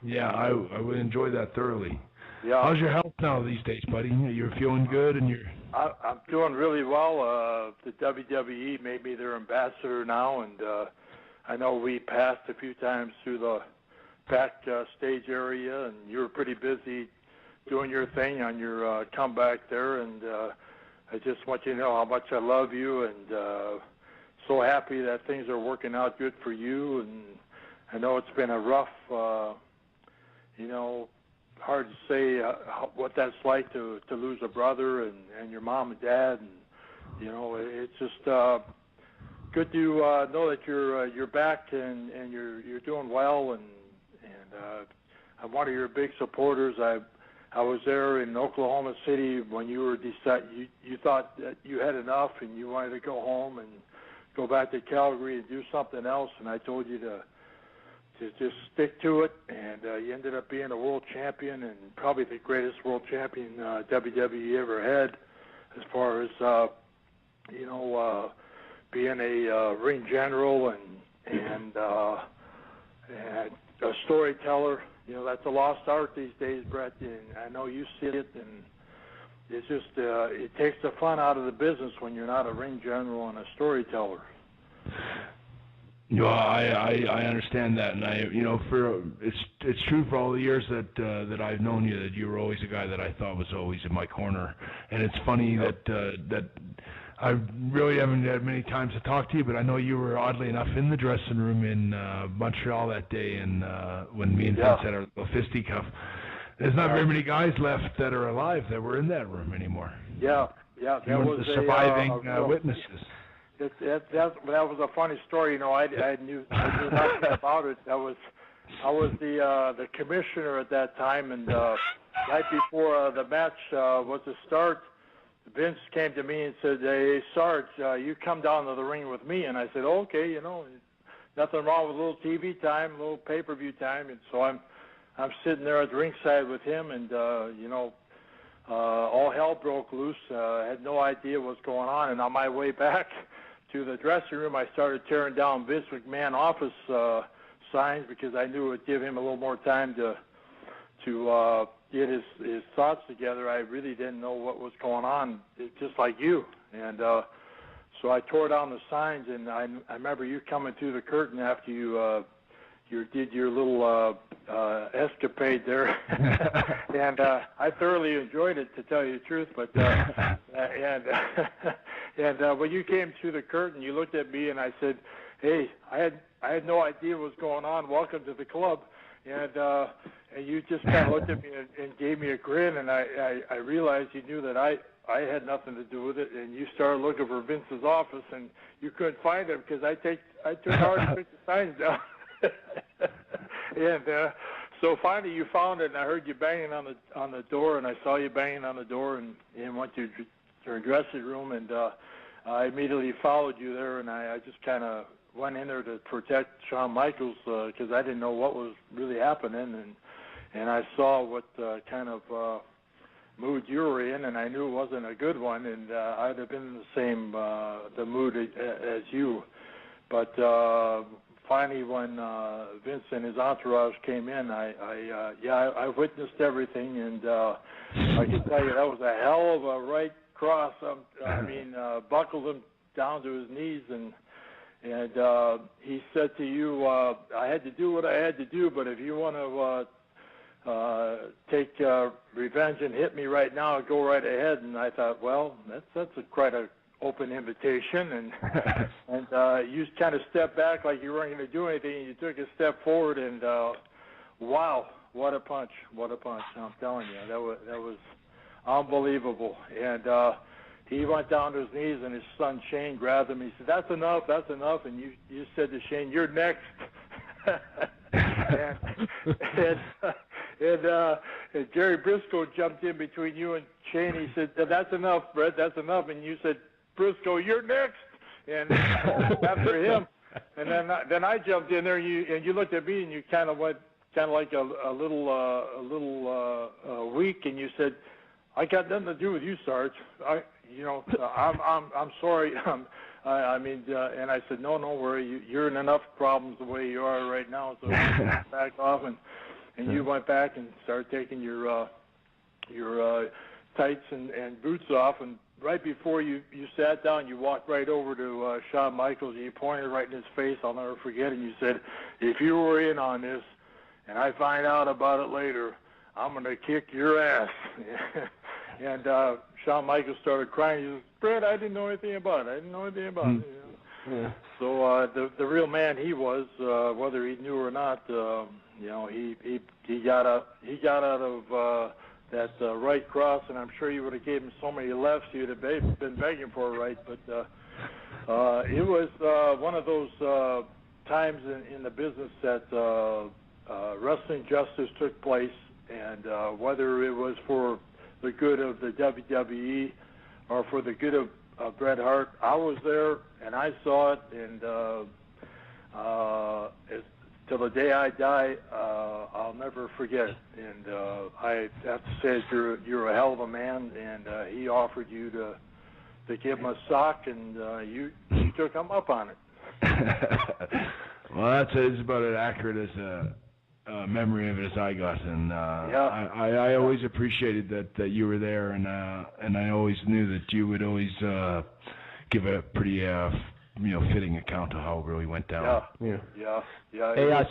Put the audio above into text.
Yeah, I would enjoy that thoroughly. Yeah. How's your health now these days, buddy? You're feeling good, and you're. I'm doing really well. The WWE made me their ambassador now, and I know we passed a few times through the backstage area, and you were pretty busy doing your thing on your comeback there, and I just want you to know how much I love you, and so happy that things are working out good for you. And I know it's been a rough, hard to say what that's like to lose a brother and your mom and dad, and it's just good to know that you're back and you're doing well, and I'm one of your big supporters. I was there in Oklahoma City when you were you thought that you had enough and you wanted to go home and go back to Calgary and do something else, and I told you to just stick to it, and you ended up being a world champion, and probably the greatest world champion WWE ever had, as far as being a ring general and a storyteller. That's a lost art these days, Bret, and I know you see it, and it's just it takes the fun out of the business when you're not a ring general and a storyteller. I understand that, and it's true for all the years that I've known you, that you were always a guy that I thought was always in my corner. And it's funny that I really haven't had many times to talk to you, but I know you were oddly enough in the dressing room in Montreal that day, and when me and Vince had our little fisticuff. There's not very many guys left that are alive that were in that room anymore. Yeah. You were the surviving witnesses. That was a funny story. I knew nothing about it. I was the commissioner at that time, and right before the match was to start, Vince came to me and said, "Hey, Sarge, you come down to the ring with me." And I said, "Okay, nothing wrong with a little TV time, a little pay-per-view time." And so I'm sitting there at the ringside with him, and all hell broke loose. I had no idea what was going on, and on my way back to the dressing room, I started tearing down Vince McMahon office signs because I knew it would give him a little more time to get his thoughts together. I really didn't know what was going on, just like you. And so I tore down the signs, and I remember you coming through the curtain after you did your little escapade there, and I thoroughly enjoyed it, to tell you the truth. But and when you came through the curtain, you looked at me, and I said, "Hey, I had no idea what was going on. Welcome to the club." And you just kind of looked at me and gave me a grin, and I realized you knew that I had nothing to do with it, and you started looking for Vince's office, and you couldn't find him because I took hard to take the signs down. And so finally you found it, and I heard you banging on the door, and I saw you banging on the door, and went to your dressing room, and I immediately followed you there, and I just kind of went in there to protect Shawn Michaels because I didn't know what was really happening, and I saw what kind of mood you were in, and I knew it wasn't a good one, and I'd have been in the same the mood as you. But finally, when Vince and his entourage came in, I witnessed everything, and I can tell you that was a hell of a right cross. Buckled him down to his knees, and he said to you, "I had to do what I had to do, but if you want to take revenge and hit me right now, go right ahead." And I thought, well, that's quite a open invitation, and you kind of stepped back like you weren't going to do anything, and you took a step forward, and wow, what a punch! I'm telling you, that was unbelievable. And he went down to his knees, and his son Shane grabbed him. He said, that's enough. And you said to Shane, "You're next." and Jerry Briscoe jumped in between you and Shane. He said, "That's enough, Bret. That's enough." And you said, "Briscoe, you're next." And after him, and then I jumped in there, and you looked at me, and you kind of went like a little weak, and you said, "I got nothing to do with you, Sarge. I'm sorry." And I said, "No worry. You're in enough problems the way you are right now, so back off." and you went back and started taking your tights and boots off, and right before you sat down, you walked right over to Shawn Michaels, and you pointed right in his face. I'll never forget it. And you said, "If you were in on this, and I find out about it later, I'm going to kick your ass." And Shawn Michaels started crying. He said, "Bret, I didn't know anything about it. I didn't know anything about it." Yeah. So the real man he was, whether he knew or not, he got out of that right cross, and I'm sure you would have gave him so many lefts you'd have been begging for a right. But it was one of those times in the business that wrestling justice took place, and whether it was for the good of the WWE or for the good of Bret Hart, I was there and I saw it, and till the day I die, I'll never forget it. And I have to say that you're a hell of a man, and he offered you to give him a sock, and you took him up on it. Well, that's about as accurate as a memory of it as I got, and Yeah. I always appreciated that you were there, and I always knew that you would always give a pretty fitting account of how it really went down. Yeah. Hey, It was,